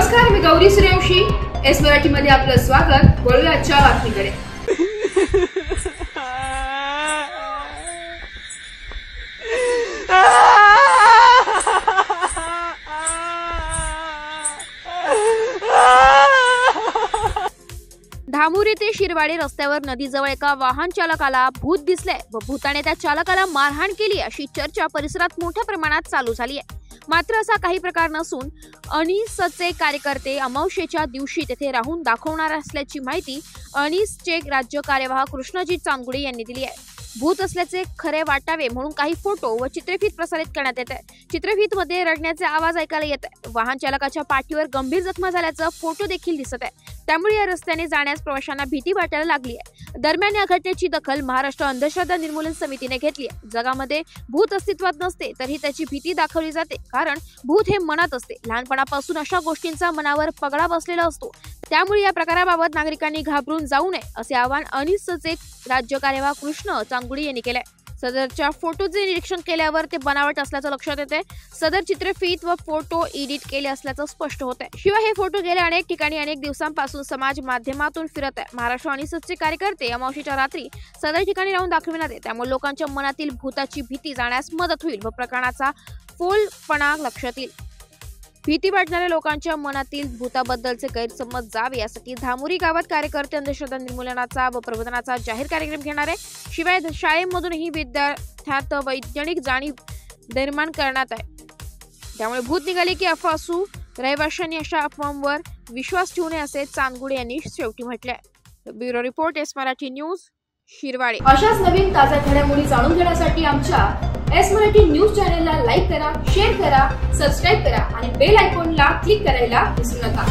नमस्कार, मी गौरी सूर्यवंशी. एस मराठी मध्ये आपलं स्वागत. वळूया आजच्या बातमीकडे. धामुरी ते शिरवाडी रस्त्यावर नदीजवळ एका वाहन चालकाला भूत दिसले व भूताने त्या चालकाला मारहाण केली अशी चर्चा परिसरात मोठ्या प्रमाणात चालू झाली आहे. मात्र असा काही प्रकार नसून अनिसचे कार्यकर्ते अमावस्येच्या दिवशी तेथे राहून दाखवणार असल्याची माहिती अनिसचे राज्य कार्यवाह कृष्णजी चांदगुडे यांनी दिली आहे. भूत असल्याचे खरे वाटावे म्हणून काही फोटो व चित्रफीत प्रसारित करण्यात येत आहे. चित्रफीत मध्ये रडण्याचे आवाज ऐकायला येत आहे. वाहन चालकाच्या पाठीवर गंभीर जखमा झाल्याचा फोटो देखील दिसत आहे. त्यामुळे या रस्त्याने जाण्यास प्रवाशांना भीती वाटायला लागली आहे. दरम्यान या घटनेची दखल महाराष्ट्र अंधश्रद्धा निर्मूलन समितीने घेतली आहे. जगामध्ये भूत अस्तित्वात नसते तरी त्याची भीती दाखवली जाते, कारण भूत हे मनात असते. लहानपणापासून अशा गोष्टींचा मनावर पगडा बसलेला असतो. त्यामुळे या प्रकाराबाबत नागरिकांनी घाबरून जाऊ नये असे आवाहन अनिसचे राज्य कार्यवाह कृष्ण चांदगुडे यांनी केले. सदरच्या फोटोचे निरीक्षण केल्यावर ते बनावट असल्याचं लक्षात येते. सदर चित्रफीत व फोटो एडिट केले असल्याचं स्पष्ट होत आहे. शिवाय हे फोटो गेल्या अनेक ठिकाणी अनेक दिवसांपासून समाज माध्यमातून फिरत आहे. महाराष्ट्र अनिसचे कार्यकर्ते अमावस्येच्या रात्री सदर ठिकाणी राहून दाखविण्यात येते. त्यामुळे लोकांच्या मनातील भूताची भीती जाण्यास मदत होईल व प्रकरणाचा फोलपणा लक्षात येईल. भीती वाटणाऱ्या लोकांच्या मनातील भूताबद्दलचे गैरसमज जावे यासाठी धामुरी गावात कार्यकर्ते अंधश्रद्धा निर्मूलनाचा व प्रबोधनाचा जाहीर कार्यक्रम घेणार आहे. शिवाय शाळेमधूनही विद्यार्थ्यात वैज्ञानिक जाणीव निर्माण करण्यात आहे. त्यामुळे भूत निघाले की अफवा असू, रहिवाशांनी अशा अफवांवर विश्वास ठेवू नये असे चांदगुडे यांनी शेवटी म्हटले आहे. Bureau report, S Marathi news, Shirwadi. अशाच नवीन ताज्या घडामोडी जाणून घेण्यासाठी आमच्या एस मराठी न्यूज चॅनलला लाईक करा, शेअर करा, सबस्क्राईब करा आणि बेल आयकॉनला क्लिक करायला विसरू नका.